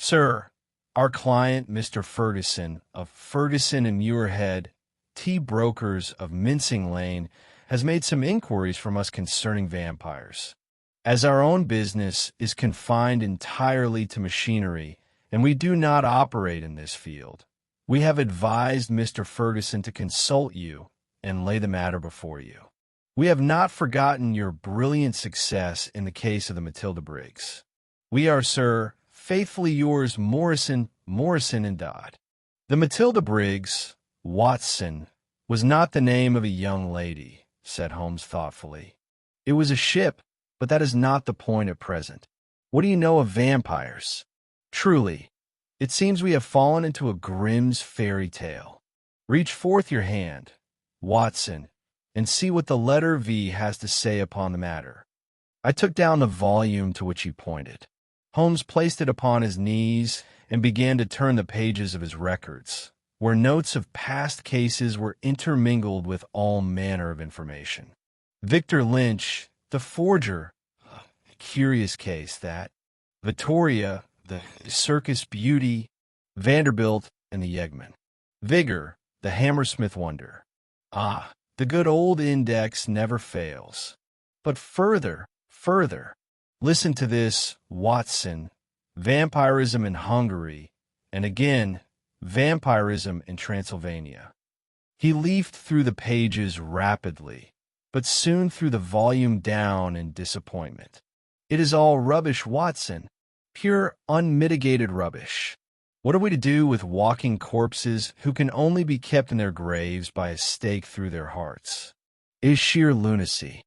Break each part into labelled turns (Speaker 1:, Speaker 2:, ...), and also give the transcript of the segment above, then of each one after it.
Speaker 1: Sir, our client, Mr. Ferguson, of Ferguson and Muirhead, tea brokers of Mincing Lane, has made some inquiries from us concerning vampires. As our own business is confined entirely to machinery, and we do not operate in this field, we have advised Mr. Ferguson to consult you and lay the matter before you. We have not forgotten your brilliant success in the case of the Matilda Briggs. We are, sir, faithfully yours, Morrison and Dodd. The Matilda Briggs, Watson, was not the name of a young lady, said Holmes thoughtfully. It was a ship, but that is not the point at present. What do you know of vampires? Truly, it seems we have fallen into a Grimm's fairy tale. Reach forth your hand, Watson, and see what the letter V has to say upon the matter. I took down the volume to which he pointed. Holmes placed it upon his knees and began to turn the pages of his records, where notes of past cases were intermingled with all manner of information. Victor Lynch, the forger, a curious case that. Vittoria, the circus beauty, Vanderbilt, and the yeggman. Vigor, the Hammersmith wonder. Ah, the good old index never fails. But further, listen to this, Watson. Vampirism in Hungary, and again, vampirism in Transylvania. He leafed through the pages rapidly, but soon threw the volume down in disappointment. It is all rubbish, Watson. Pure, unmitigated rubbish. What are we to do with walking corpses who can only be kept in their graves by a stake through their hearts? It is sheer lunacy.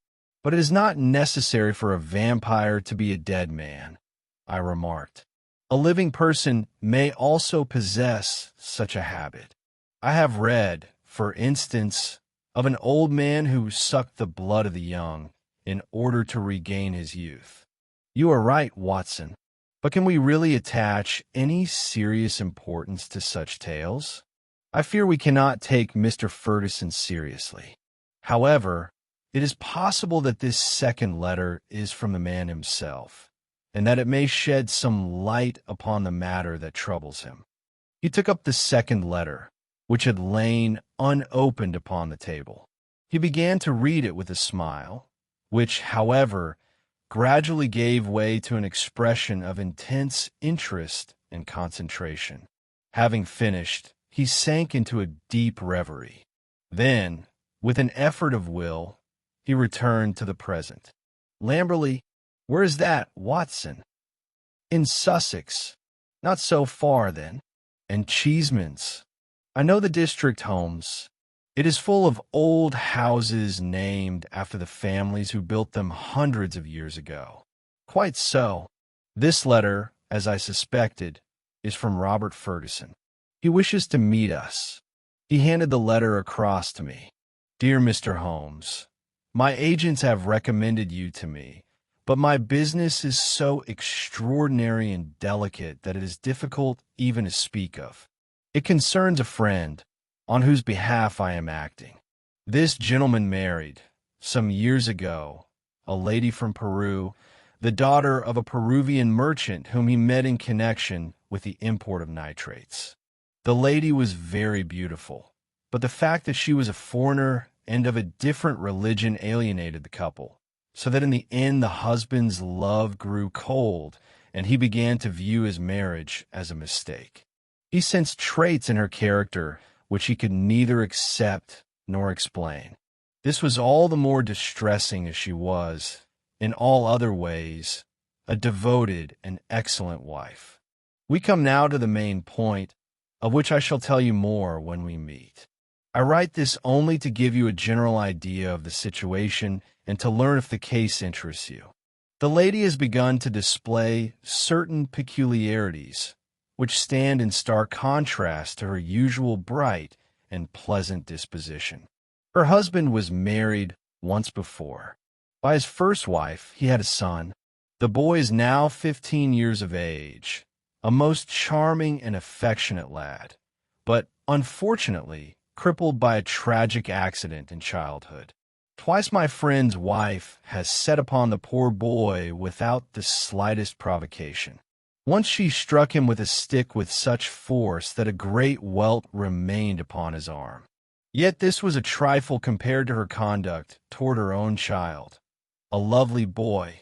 Speaker 1: But it is not necessary for a vampire to be a dead man, I remarked. A living person may also possess such a habit. I have read, for instance, of an old man who sucked the blood of the young in order to regain his youth. You are right, Watson. But can we really attach any serious importance to such tales? I fear we cannot take Mr. Ferguson seriously. However, it is possible that this second letter is from the man himself, and that it may shed some light upon the matter that troubles him. He took up the second letter, which had lain unopened upon the table. He began to read it with a smile, which, however, gradually gave way to an expression of intense interest and concentration. Having finished, he sank into a deep reverie. Then, with an effort of will, he returned to the present. Lamberley, where is that, Watson? In Sussex. Not so far, then. And Cheesemans. I know the district, Holmes. It is full of old houses named after the families who built them hundreds of years ago. Quite so. This letter, as I suspected, is from Robert Ferguson. He wishes to meet us. He handed the letter across to me. Dear Mr. Holmes, my agents have recommended you to me, but my business is so extraordinary and delicate that it is difficult even to speak of. It concerns a friend, on whose behalf I am acting. This gentleman married, some years ago, a lady from Peru, the daughter of a Peruvian merchant whom he met in connection with the import of nitrates. The lady was very beautiful, but the fact that she was a foreigner and of a different religion alienated the couple, so that in the end the husband's love grew cold, and he began to view his marriage as a mistake. He sensed traits in her character which he could neither accept nor explain. This was all the more distressing as she was, in all other ways, a devoted and excellent wife. We come now to the main point, of which I shall tell you more when we meet. I write this only to give you a general idea of the situation and to learn if the case interests you. The lady has begun to display certain peculiarities which stand in stark contrast to her usual bright and pleasant disposition. Her husband was married once before. By his first wife, he had a son. The boy is now 15 years of age, a most charming and affectionate lad, but unfortunately crippled by a tragic accident in childhood. Twice my friend's wife has set upon the poor boy without the slightest provocation. Once she struck him with a stick with such force that a great welt remained upon his arm. Yet this was a trifle compared to her conduct toward her own child, a lovely boy,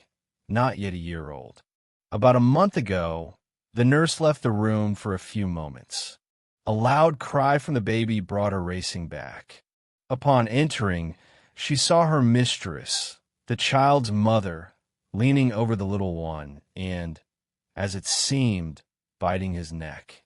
Speaker 1: not yet a year old. About a month ago, the nurse left the room for a few moments. A loud cry from the baby brought her racing back. Upon entering, she saw her mistress, the child's mother, leaning over the little one and, as it seemed, biting his neck.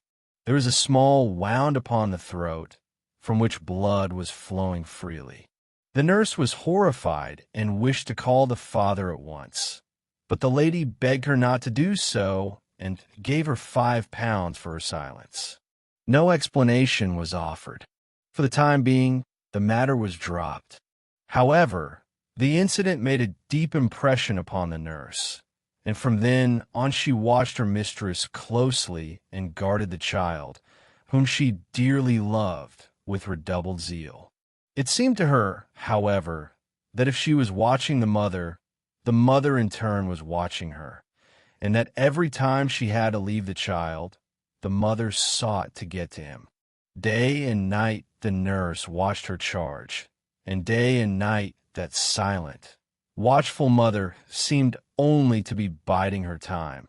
Speaker 1: There was a small wound upon the throat, from which blood was flowing freely. The nurse was horrified and wished to call the father at once, but the lady begged her not to do so and gave her £5 for her silence. No explanation was offered. For the time being, the matter was dropped. However, the incident made a deep impression upon the nurse, and from then on she watched her mistress closely and guarded the child, whom she dearly loved, with redoubled zeal. It seemed to her, however, that if she was watching the mother in turn was watching her, and that every time she had to leave the child, the mother sought to get to him. Day and night the nurse watched her charge, and day and night that silent, watchful mother seemed only to be biding her time,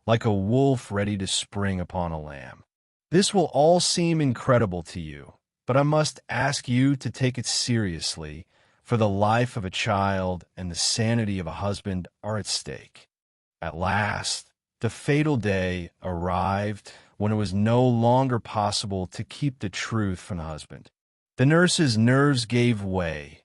Speaker 1: like a wolf ready to spring upon a lamb. This will all seem incredible to you, but I must ask you to take it seriously, for the life of a child and the sanity of a husband are at stake. At last, the fatal day arrived when it was no longer possible to keep the truth from the husband. The nurse's nerves gave way,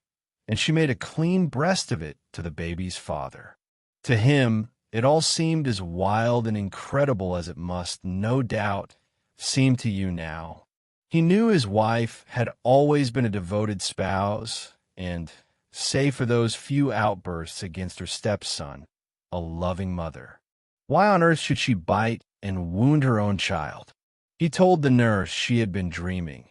Speaker 1: and she made a clean breast of it to the baby's father. To him, it all seemed as wild and incredible as it must, no doubt, seem to you now. He knew his wife had always been a devoted spouse, and, save for those few outbursts against her stepson, a loving mother. Why on earth should she bite and wound her own child? He told the nurse she had been dreaming,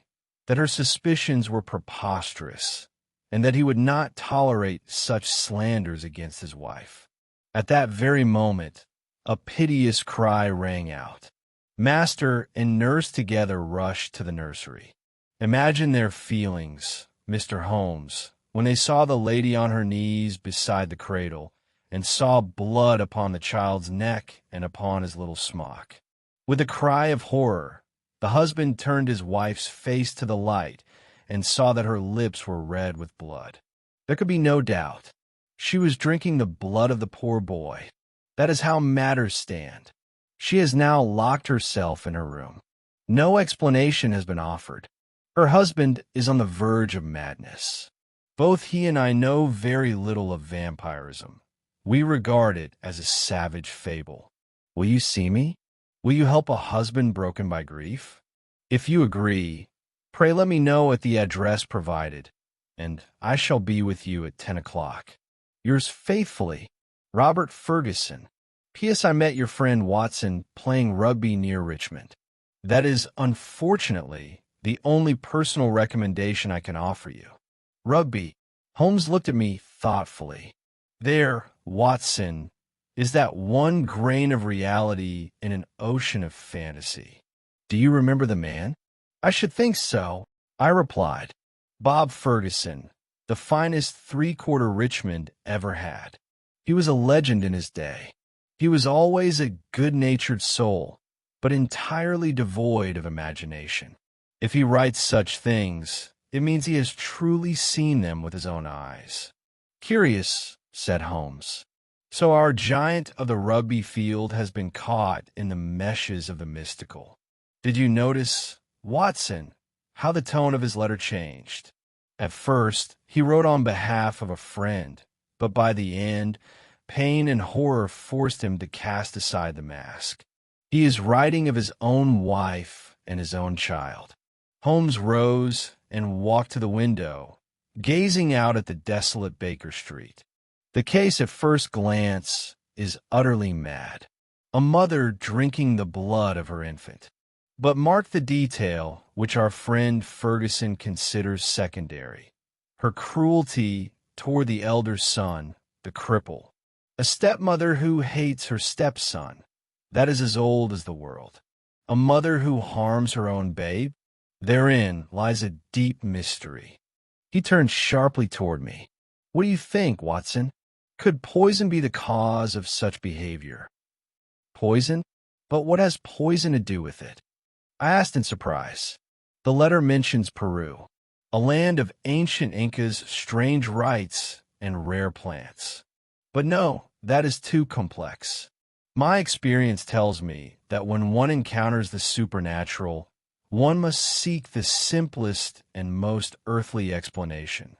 Speaker 1: that her suspicions were preposterous, and that he would not tolerate such slanders against his wife. At that very moment, a piteous cry rang out. Master and nurse together rushed to the nursery. Imagine their feelings, Mr. Holmes, when they saw the lady on her knees beside the cradle, and saw blood upon the child's neck and upon his little smock. With a cry of horror, the husband turned his wife's face to the light and saw that her lips were red with blood. There could be no doubt. She was drinking the blood of the poor boy. That is how matters stand. She has now locked herself in her room. No explanation has been offered. Her husband is on the verge of madness. Both he and I know very little of vampirism. We regard it as a savage fable. Will you see me? Will you help a husband broken by grief? If you agree, pray let me know at the address provided, and I shall be with you at 10 o'clock. Yours faithfully, Robert Ferguson. P.S. I met your friend Watson playing rugby near Richmond. That is, unfortunately, the only personal recommendation I can offer you. Rugby. Holmes looked at me thoughtfully. There, Watson, is that one grain of reality in an ocean of fantasy. Do you remember the man? I should think so, I replied. Bob Ferguson, the finest three-quarter Richmond ever had. He was a legend in his day. He was always a good-natured soul, but entirely devoid of imagination. If he writes such things, it means he has truly seen them with his own eyes. Curious, said Holmes. So our giant of the rugby field has been caught in the meshes of the mystical. Did you notice, Watson, how the tone of his letter changed? At first, he wrote on behalf of a friend, but by the end, pain and horror forced him to cast aside the mask. He is writing of his own wife and his own child. Holmes rose and walked to the window, gazing out at the desolate Baker Street. The case at first glance is utterly mad. A mother drinking the blood of her infant. But mark the detail which our friend Ferguson considers secondary. Her cruelty toward the elder son, the cripple. A stepmother who hates her stepson. that is as old as the world. A mother who harms her own babe? Therein lies a deep mystery. He turned sharply toward me. What do you think, Watson? Could poison be the cause of such behavior? Poison? But what has poison to do with it? I asked in surprise. The letter mentions Peru, a land of ancient Incas, strange rites, and rare plants. But no, that is too complex. My experience tells me that when one encounters the supernatural, one must seek the simplest and most earthly explanation.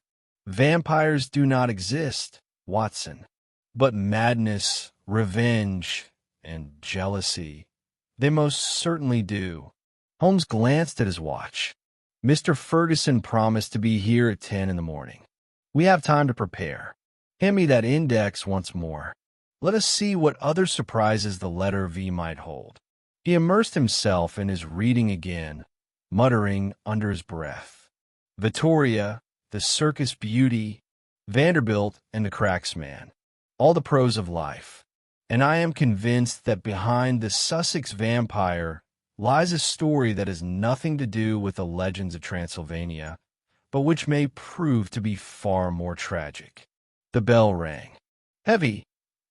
Speaker 1: Vampires do not exist, Watson, but madness, revenge, and jealousy, they most certainly do. Holmes glanced at his watch. Mr. Ferguson promised to be here at 10 in the morning. We have time to prepare. Hand me that index once more. Let us see what other surprises the letter V might hold. He immersed himself in his reading again, muttering under his breath. Vittoria, the circus beauty, Vanderbilt, and the cracksman. All the pros of life. And I am convinced that behind the Sussex vampire lies a story that has nothing to do with the legends of Transylvania, but which may prove to be far more tragic. The bell rang. Heavy,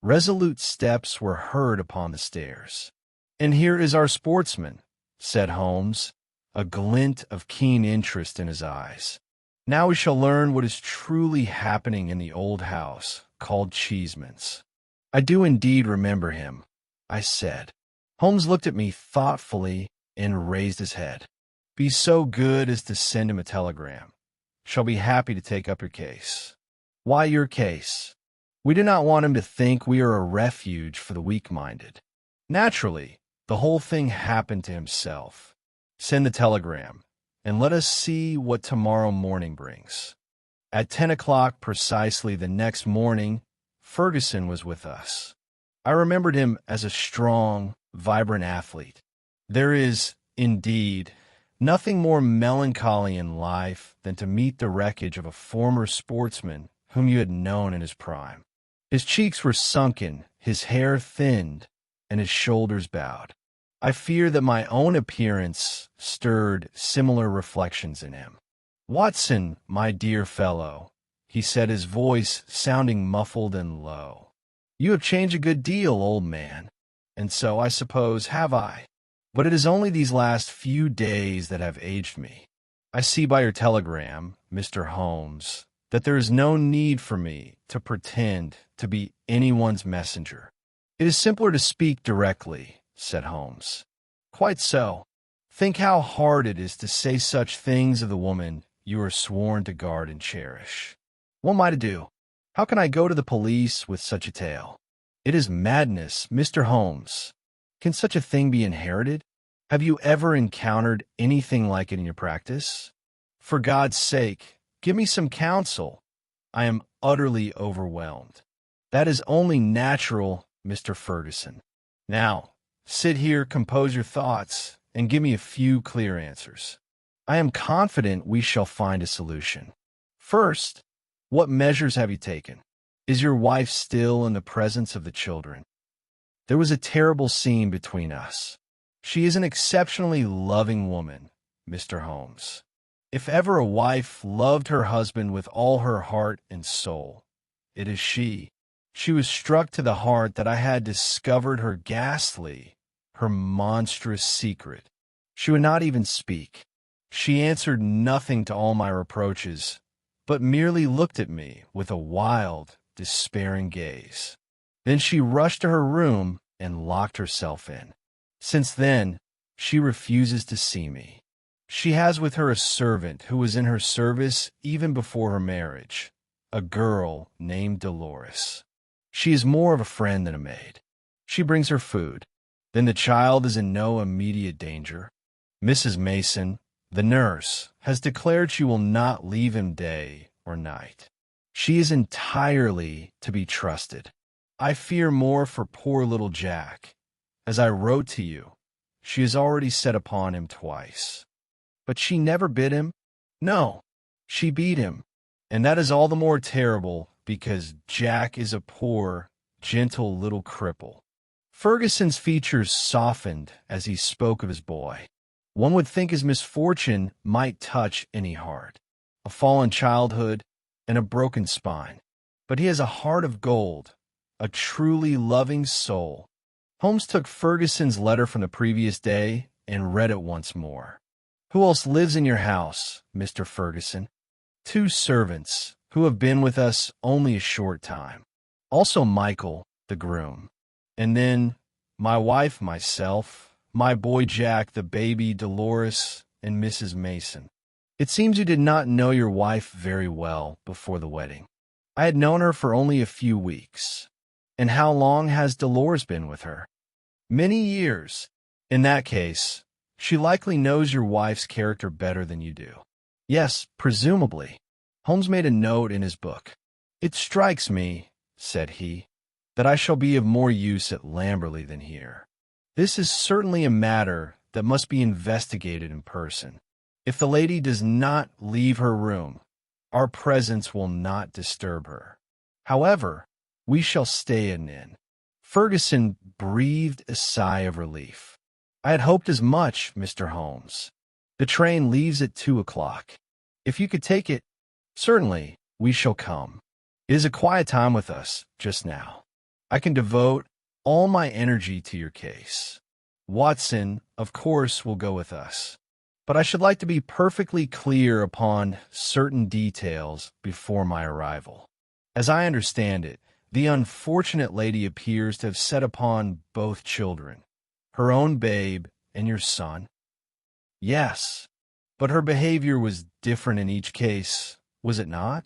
Speaker 1: resolute steps were heard upon the stairs. "And here is our sportsman," said Holmes, a glint of keen interest in his eyes. "Now we shall learn what is truly happening in the old house called Cheesemans." "I do indeed remember him," I said. Holmes looked at me thoughtfully and raised his head. "Be so good as to send him a telegram. Shall be happy to take up your case." "Why your case?" "We do not want him to think we are a refuge for the weak-minded. Naturally, the whole thing happened to himself. Send the telegram, and let us see what tomorrow morning brings." At 10 o'clock precisely the next morning, Ferguson was with us. I remembered him as a strong, vibrant athlete. There is, indeed, nothing more melancholy in life than to meet the wreckage of a former sportsman whom you had known in his prime. His cheeks were sunken, his hair thinned, and his shoulders bowed. I fear that my own appearance stirred similar reflections in him. "Watson, my dear fellow," he said, his voice sounding muffled and low, "you have changed a good deal, old man, and so, I suppose, have I. But it is only these last few days that have aged me. I see by your telegram, Mr. Holmes, that there is no need for me to pretend to be anyone's messenger." "It is simpler to speak directly," said Holmes. "Quite so. Think how hard it is to say such things of the woman you are sworn to guard and cherish. What am I to do? How can I go to the police with such a tale? It is madness, Mr. Holmes. Can such a thing be inherited? Have you ever encountered anything like it in your practice? For God's sake, give me some counsel. I am utterly overwhelmed." "That is only natural, Mr. Ferguson. Now, sit here, compose your thoughts, and give me a few clear answers. I am confident we shall find a solution. First, what measures have you taken? Is your wife still in the presence of the children?" "There was a terrible scene between us. She is an exceptionally loving woman, Mr. Holmes. If ever a wife loved her husband with all her heart and soul, it is she. She was struck to the heart that I had discovered her ghastly, her monstrous secret. She would not even speak. She answered nothing to all my reproaches, but merely looked at me with a wild, despairing gaze. Then she rushed to her room and locked herself in. Since then, she refuses to see me. She has with her a servant who was in her service even before her marriage, a girl named Dolores. She is more of a friend than a maid. She brings her food. Then the child is in no immediate danger. Mrs. Mason, the nurse, has declared she will not leave him day or night. She is entirely to be trusted. I fear more for poor little Jack. As I wrote to you, she has already set upon him twice. But she never bit him. No, she beat him. And that is all the more terrible because Jack is a poor, gentle little cripple. Ferguson's features softened as he spoke of his boy. One would think his misfortune might touch any heart, a fallen childhood and a broken spine. But he has a heart of gold, a truly loving soul. Holmes took Ferguson's letter from the previous day and read it once more. Who else lives in your house, Mr. Ferguson? 2 servants, who have been with us only a short time. Also Michael, the groom. And then my wife, myself, my boy Jack, the baby Dolores, and Mrs. Mason. It seems you did not know your wife very well before the wedding. I had known her for only a few weeks. And how long has Dolores been with her? Many years. In that case, she likely knows your wife's character better than you do. Yes, presumably. Holmes made a note in his book. It strikes me, said he, that I shall be of more use at Lamberley than here. This is certainly a matter that must be investigated in person. If the lady does not leave her room, our presence will not disturb her. However, we shall stay an inn. Ferguson breathed a sigh of relief. I had hoped as much, Mr. Holmes. The train leaves at 2 o'clock. If you could take it, certainly, we shall come. It is a quiet time with us, just now. I can devote all my energy to your case. Watson, of course, will go with us. But I should like to be perfectly clear upon certain details before my arrival. As I understand it, the unfortunate lady appears to have set upon both children, her own babe and your son. Yes, but her behavior was different in each case, was it not?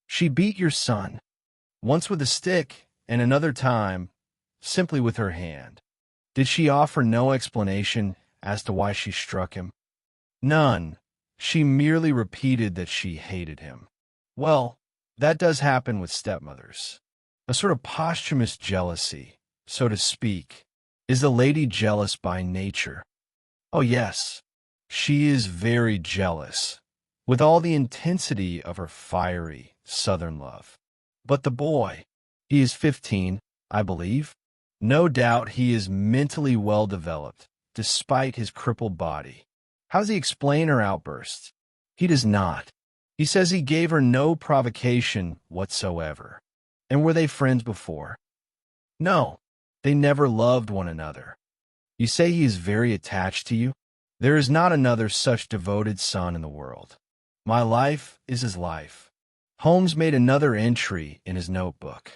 Speaker 1: She beat your son, once with a stick and another time simply with her hand. Did she offer no explanation as to why she struck him? None. She merely repeated that she hated him. Well, that does happen with stepmothers. A sort of posthumous jealousy, so to speak. Is the lady jealous by nature? Oh, yes. She is very jealous, with all the intensity of her fiery southern love. But the boy, he is 15, I believe. No doubt he is mentally well developed, despite his crippled body. How does he explain her outbursts? He does not. He says he gave her no provocation whatsoever. And were they friends before? No, they never loved one another. You say he is very attached to you? There is not another such devoted son in the world. My life is his life. Holmes made another entry in his notebook.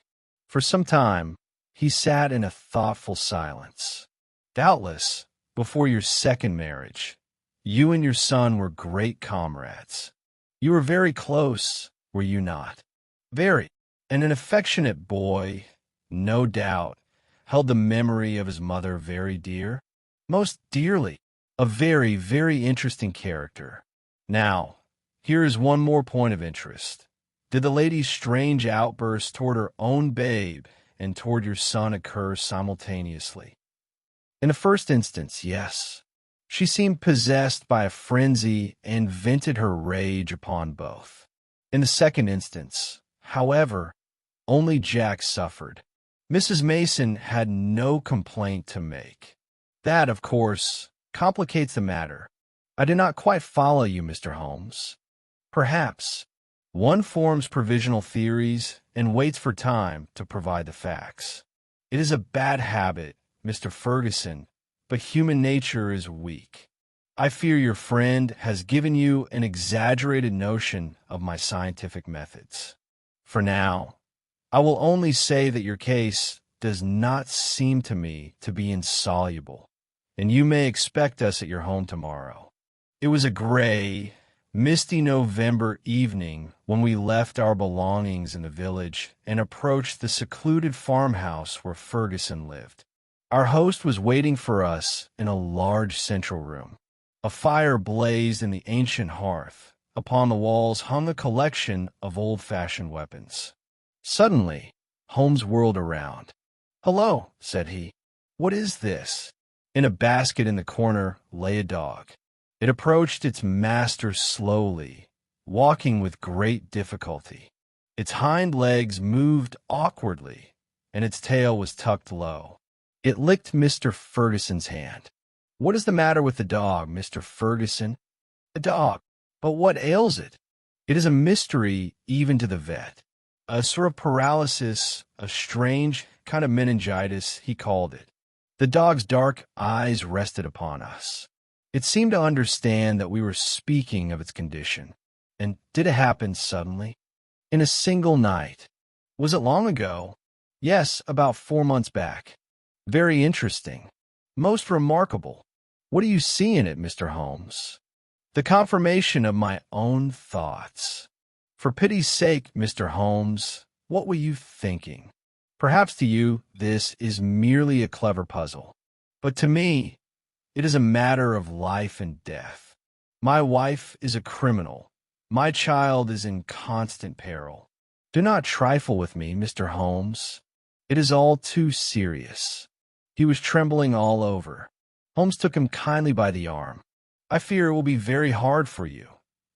Speaker 1: For some time, he sat in a thoughtful silence. Doubtless, before your second marriage, you and your son were great comrades. You were very close, were you not? Very. And an affectionate boy, no doubt, held the memory of his mother very dear. Most dearly. A very, very interesting character. Now, here is one more point of interest. Did the lady's strange outbursts toward her own babe and toward your son occur simultaneously? In the first instance, yes. She seemed possessed by a frenzy and vented her rage upon both. In the second instance, however, only Jack suffered. Mrs. Mason had no complaint to make. That, of course, complicates the matter. I do not quite follow you, Mr. Holmes. Perhaps. One forms provisional theories and waits for time to provide the facts. It is a bad habit, Mr. Ferguson, but human nature is weak. I fear your friend has given you an exaggerated notion of my scientific methods. For now, I will only say that your case does not seem to me to be insoluble, and you may expect us at your home tomorrow. It was a gray, misty November evening when we left our belongings in the village and approached the secluded farmhouse where Ferguson lived. Our host was waiting for us in a large central room. A fire blazed in the ancient hearth. Upon the walls hung a collection of old-fashioned weapons. Suddenly, Holmes whirled around. "Hello," said he. "What is this?" In a basket in the corner lay a dog. It approached its master slowly, walking with great difficulty. Its hind legs moved awkwardly, and its tail was tucked low. It licked Mr. Ferguson's hand. "What is the matter with the dog, Mr. Ferguson?" "The dog. But what ails it?" "It is a mystery even to the vet. A sort of paralysis, a strange kind of meningitis, he called it." The dog's dark eyes rested upon us. It seemed to understand that we were speaking of its condition. "And did it happen suddenly?" "In a single night." "Was it long ago?" "Yes, about 4 months back." "Very interesting. Most remarkable. What do you see in it, Mr. Holmes?" "The confirmation of my own thoughts." "For pity's sake, Mr. Holmes, what were you thinking? Perhaps to you this is merely a clever puzzle, but to me it is a matter of life and death. My wife is a criminal. My child is in constant peril. Do not trifle with me, Mr. Holmes. It is all too serious." He was trembling all over. Holmes took him kindly by the arm. "I fear it will be very hard for you,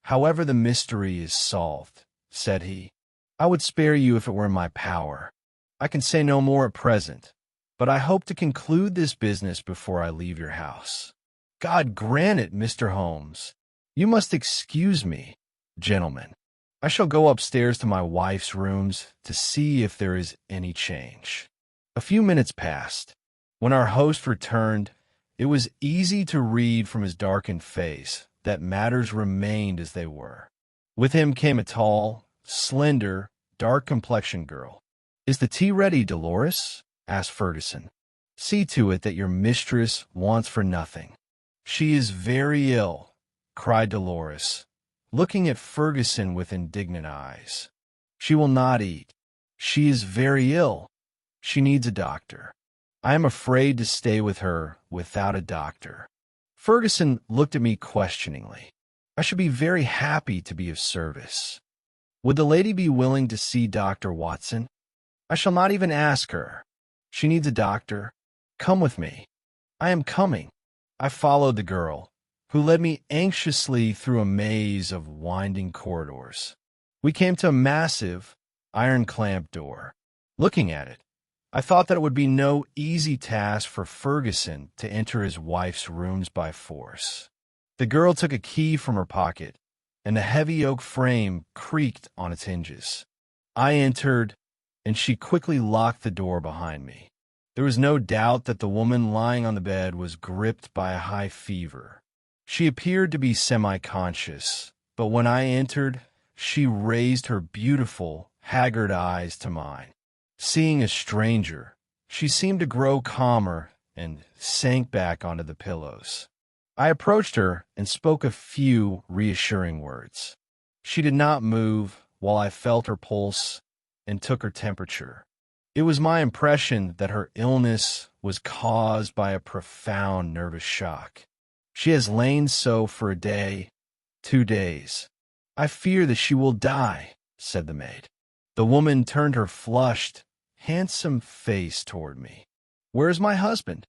Speaker 1: however the mystery is solved," said he. "I would spare you if it were in my power. I can say no more at present, but I hope to conclude this business before I leave your house." "God grant it, Mr. Holmes. You must excuse me, gentlemen. I shall go upstairs to my wife's rooms to see if there is any change." A few minutes passed. When our host returned, it was easy to read from his darkened face that matters remained as they were. With him came a tall, slender, dark-complexioned girl. "Is the tea ready, Dolores?" asked Ferguson. "See to it that your mistress wants for nothing." "She is very ill," cried Dolores, looking at Ferguson with indignant eyes. "She will not eat. She is very ill. She needs a doctor. I am afraid to stay with her without a doctor." Ferguson looked at me questioningly. "I should be very happy to be of service. Would the lady be willing to see Dr. Watson?" "I shall not even ask her. She needs a doctor. Come with me." "I am coming." I followed the girl, who led me anxiously through a maze of winding corridors. We came to a massive, iron-clamped door. Looking at it, I thought that it would be no easy task for Ferguson to enter his wife's rooms by force. The girl took a key from her pocket, and the heavy oak frame creaked on its hinges. I entered, and she quickly locked the door behind me. There was no doubt that the woman lying on the bed was gripped by a high fever. She appeared to be semi-conscious, but when I entered, she raised her beautiful, haggard eyes to mine. Seeing a stranger, she seemed to grow calmer and sank back onto the pillows. I approached her and spoke a few reassuring words. She did not move while I felt her pulse and took her temperature. It was my impression that her illness was caused by a profound nervous shock. She has lain so for a day, 2 days. "I fear that she will die," said the maid. The woman turned her flushed, handsome face toward me. "Where is my husband?"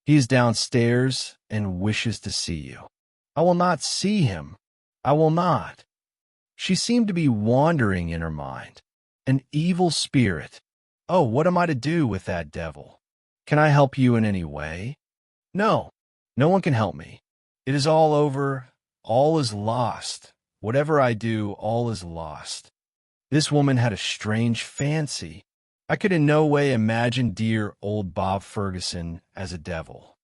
Speaker 1: "He is downstairs and wishes to see you." "I will not see him. I will not." She seemed to be wandering in her mind. An evil spirit. Oh, what am I to do with that devil? "Can I help you in any way?" "No, no one can help me. It is all over. All is lost. Whatever I do, all is lost." This woman had a strange fancy. I could in no way imagine dear old Bob Ferguson as a devil.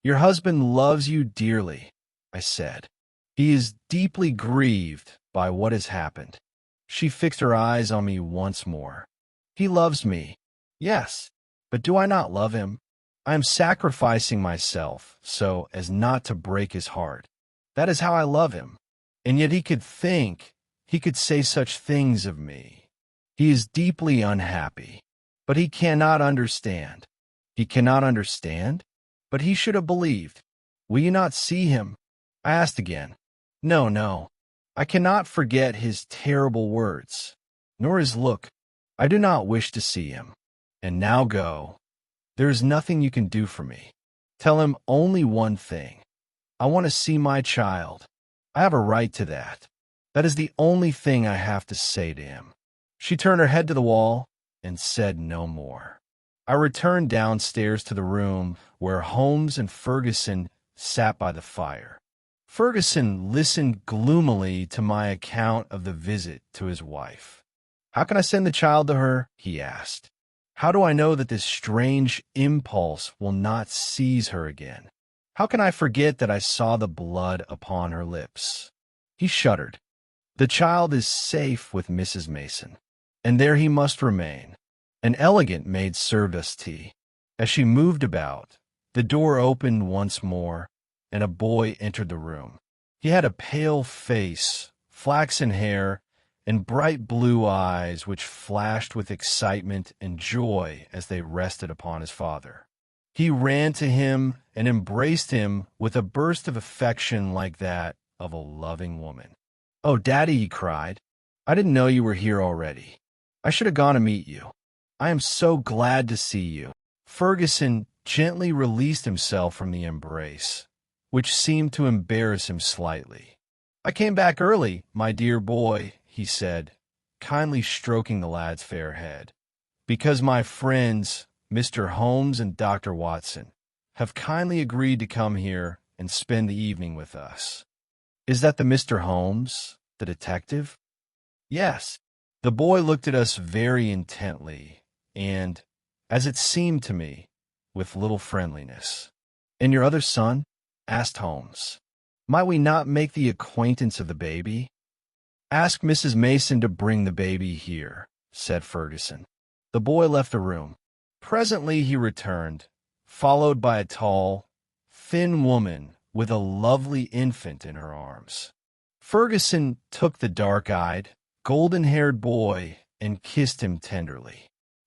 Speaker 1: "Your husband loves you dearly," I said. "He is deeply grieved by what has happened." She fixed her eyes on me once more. "He loves me. Yes, but do I not love him? I am sacrificing myself so as not to break his heart. That is how I love him. And yet he could say such things of me. He is deeply unhappy, but he cannot understand." "He cannot understand? But he should have believed. Will you not see him?" I asked again. "No, no. I cannot forget his terrible words, nor his look. I do not wish to see him. And now go. There is nothing you can do for me. Tell him only one thing. I want to see my child. I have a right to that. That is the only thing I have to say to him." She turned her head to the wall and said no more. I returned downstairs to the room where Holmes and Ferguson sat by the fire. Ferguson listened gloomily to my account of the visit to his wife. "How can I send the child to her?" he asked. "How do I know that this strange impulse will not seize her again? How can I forget that I saw the blood upon her lips?" He shuddered. "The child is safe with Mrs. Mason, and there he must remain." An elegant maid served us tea. As she moved about, the door opened once more, and a boy entered the room. He had a pale face, flaxen hair, and bright blue eyes which flashed with excitement and joy as they rested upon his father. He ran to him and embraced him with a burst of affection like that of a loving woman. "Oh, Daddy," he cried, "I didn't know you were here already. I should have gone to meet you. I am so glad to see you." Ferguson gently released himself from the embrace, which seemed to embarrass him slightly. "I came back early, my dear boy," he said, kindly stroking the lad's fair head, "because my friends, Mr. Holmes and Dr. Watson, have kindly agreed to come here and spend the evening with us." "Is that the Mr. Holmes, the detective?" "Yes." The boy looked at us very intently, and, as it seemed to me, with little friendliness. "And your other son?" asked Holmes. "Might we not make the acquaintance of the baby?" "Ask Mrs. Mason to bring the baby here," said Ferguson. The boy left the room. Presently he returned, followed by a tall, thin woman with a lovely infant in her arms. Ferguson took the dark-eyed, golden-haired boy and kissed him tenderly.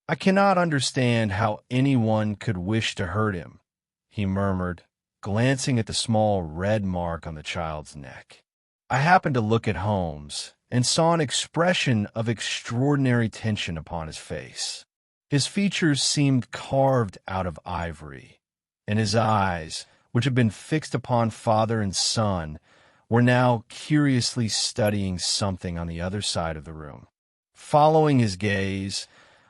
Speaker 1: "I cannot understand how anyone could wish to hurt him," he murmured, glancing at the small red mark on the child's neck. I happened to look at Holmes and saw an expression of extraordinary tension upon his face. His features seemed carved out of ivory, and his eyes, which had been fixed upon father and son, were now curiously studying something on the other side of the room. Following his gaze,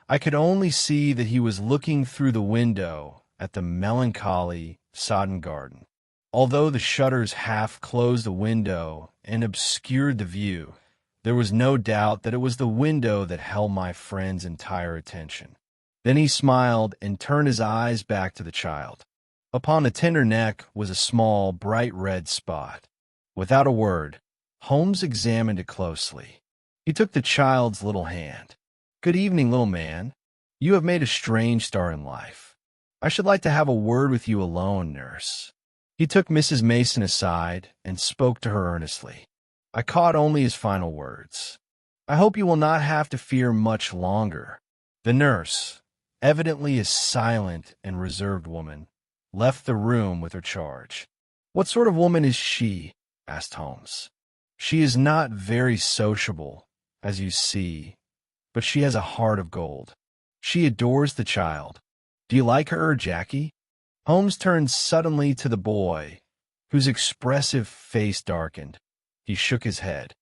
Speaker 1: I could only see that he was looking through the window at the melancholy, sodden garden. Although the shutters half closed the window and obscured the view, there was no doubt that it was the window that held my friend's entire attention. Then he smiled and turned his eyes back to the child. Upon the tender neck was a small, bright red spot. Without a word, Holmes examined it closely. He took the child's little hand. "Good evening, little man. You have made a strange start in life. I should like to have a word with you alone, nurse." He took Mrs. Mason aside and spoke to her earnestly. I caught only his final words. "I hope you will not have to fear much longer." The nurse, evidently a silent and reserved woman, left the room with her charge. "What sort of woman is she?" asked Holmes. "She is not very sociable, as you see, but she has a heart of gold. She adores the child. Do you like her, Jackie?" Holmes turned suddenly to the boy, whose expressive face darkened. He shook his head.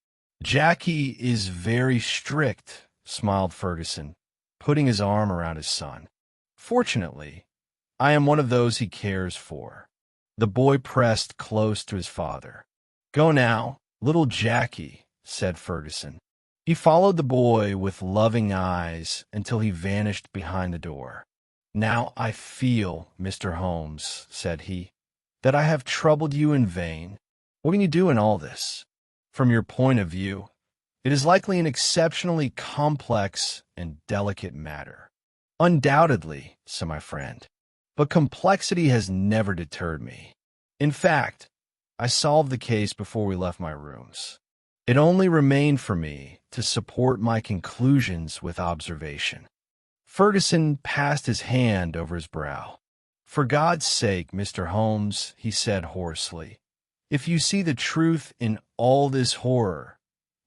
Speaker 1: "Jackie is very strict," smiled Ferguson, putting his arm around his son. "Fortunately, I am one of those he cares for." The boy pressed close to his father. "Go now, little Jackie," said Ferguson. He followed the boy with loving eyes until he vanished behind the door. "Now I feel, Mr. Holmes," said he, "that I have troubled you in vain. What can you do in all this? From your point of view, it is likely an exceptionally complex and delicate matter." "Undoubtedly," said my friend, "but complexity has never deterred me. In fact, I solved the case before we left my rooms. It only remained for me to support my conclusions with observation." Ferguson passed his hand over his brow. "For God's sake, Mr. Holmes," he said hoarsely, "if you see the truth in all this horror,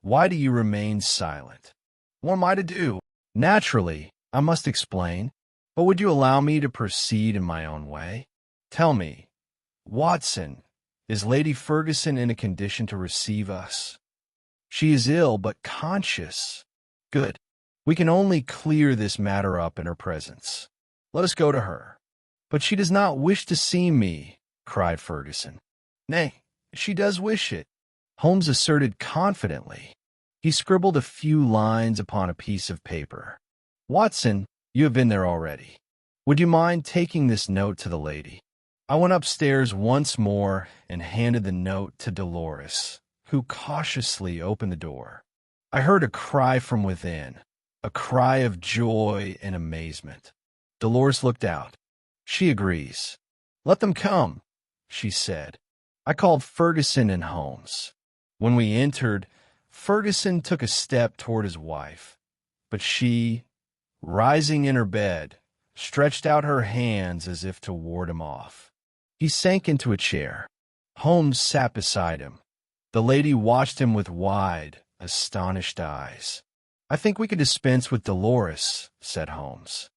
Speaker 1: why do you remain silent?" "What am I to do?" "Naturally, I must explain, but would you allow me to proceed in my own way? Tell me, Watson, is Lady Ferguson in a condition to receive us?" "She is ill, but conscious." "Good. We can only clear this matter up in her presence. Let us go to her." "But she does not wish to see me," cried Ferguson. "Nay, she does wish it," Holmes asserted confidently. He scribbled a few lines upon a piece of paper. "Watson, you have been there already. Would you mind taking this note to the lady?" I went upstairs once more and handed the note to Dolores, who cautiously opened the door. I heard a cry from within, a cry of joy and amazement. Dolores looked out. "She agrees. Let them come," she said. I called Ferguson and Holmes. When we entered, Ferguson took a step toward his wife, but she, rising in her bed, stretched out her hands as if to ward him off. He sank into a chair. Holmes sat beside him. The lady watched him with wide, astonished eyes. "I think we could dispense with Dolores," said Holmes.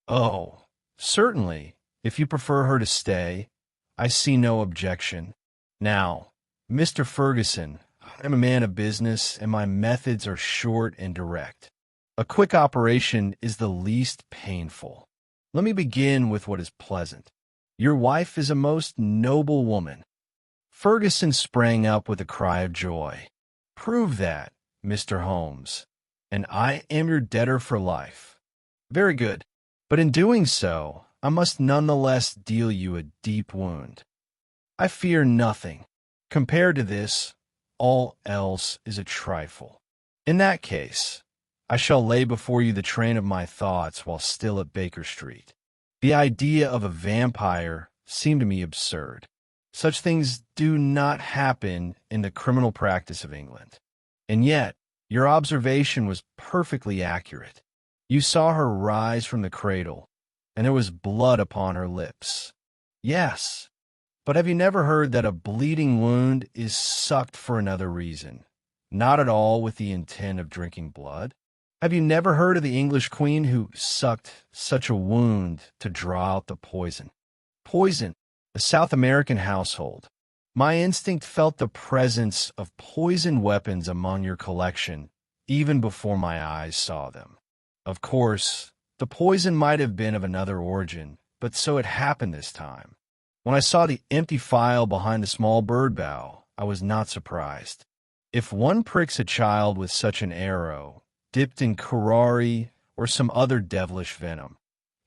Speaker 1: "Oh, certainly, if you prefer her to stay. I see no objection. Now, Mr. Ferguson, I am a man of business, and my methods are short and direct. A quick operation is the least painful. Let me begin with what is pleasant. Your wife is a most noble woman." Ferguson sprang up with a cry of joy. "Prove that, Mr. Holmes, and I am your debtor for life." "Very good. But in doing so, I must nonetheless deal you a deep wound." "I fear nothing. Compared to this, all else is a trifle. In that case, I shall lay before you the train of my thoughts while still at Baker Street. The idea of a vampire seemed to me absurd. Such things do not happen in the criminal practice of England. And yet, your observation was perfectly accurate. You saw her rise from the cradle, and there was blood upon her lips. Yes, but have you never heard that a bleeding wound is sucked for another reason, not at all with the intent of drinking blood? Have you never heard of the English queen who sucked such a wound to draw out the poison? Poison, a South American household. My instinct felt the presence of poisoned weapons among your collection even before my eyes saw them. Of course, the poison might have been of another origin, but so it happened this time. When I saw the empty phial behind the small bird bough, I was not surprised. If one pricks a child with such an arrow, dipped in curare or some other devilish venom,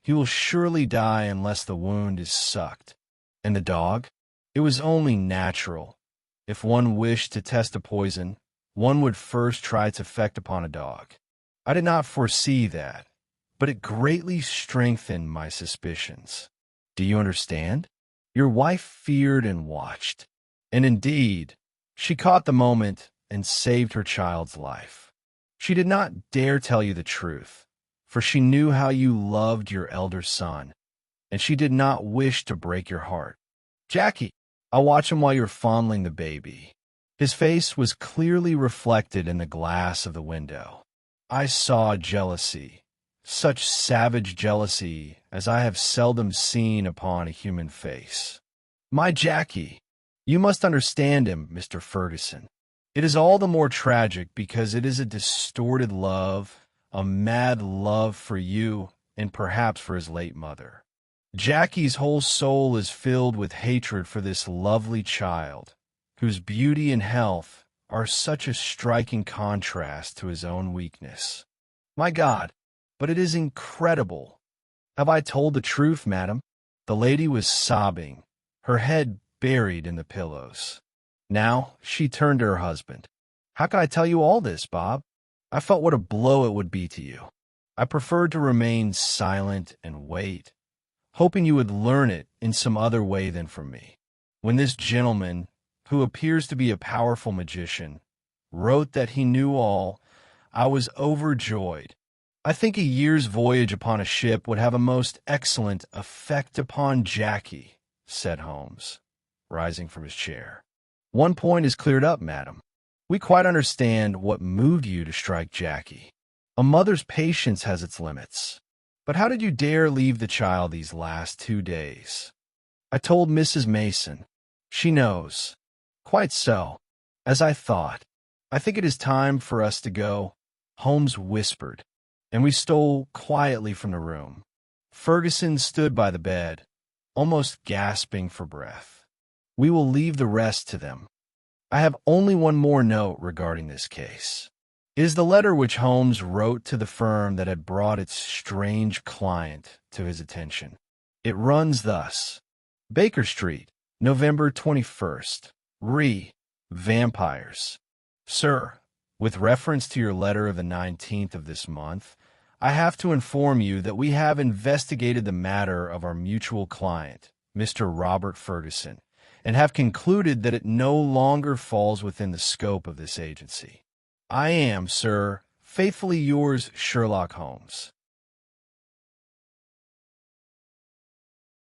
Speaker 1: he will surely die unless the wound is sucked. And the dog? It was only natural. If one wished to test a poison, one would first try its effect upon a dog. I did not foresee that, but it greatly strengthened my suspicions. Do you understand? Your wife feared and watched, and indeed, she caught the moment and saved her child's life. She did not dare tell you the truth, for she knew how you loved your elder son, and she did not wish to break your heart. Jackie, I'll watch him while you're fondling the baby. His face was clearly reflected in the glass of the window. I saw jealousy, such savage jealousy as I have seldom seen upon a human face. My Jackie, you must understand him, Mr. Ferguson. It is all the more tragic because it is a distorted love, a mad love for you and perhaps for his late mother. Jackie's whole soul is filled with hatred for this lovely child, whose beauty and health are such a striking contrast to his own weakness. My God, but it is incredible. Have I told the truth, madam? The lady was sobbing, her head buried in the pillows. Now she turned to her husband. How can I tell you all this, Bob? I felt what a blow it would be to you. I preferred to remain silent and wait, hoping you would learn it in some other way than from me. When this gentleman, who appears to be a powerful magician, wrote that he knew all, I was overjoyed. I think a year's voyage upon a ship would have a most excellent effect upon Jackie, said Holmes, rising from his chair. One point is cleared up, madam. We quite understand what moved you to strike Jackie. A mother's patience has its limits. But how did you dare leave the child these last 2 days? I told Mrs. Mason. She knows. Quite so. As I thought. I think it is time for us to go, Holmes whispered, and we stole quietly from the room. Ferguson stood by the bed, almost gasping for breath. "We will leave the rest to them. I have only one more note regarding this case. It is the letter which Holmes wrote to the firm that had brought its strange client to his attention. It runs thus: Baker Street, November 21st. Vampires. Sir, with reference to your letter of the 19th of this month, I have to inform you that we have investigated the matter of our mutual client, Mr. Robert Ferguson, and have concluded that it no longer falls within the scope of this agency. I am, sir, faithfully yours, Sherlock Holmes.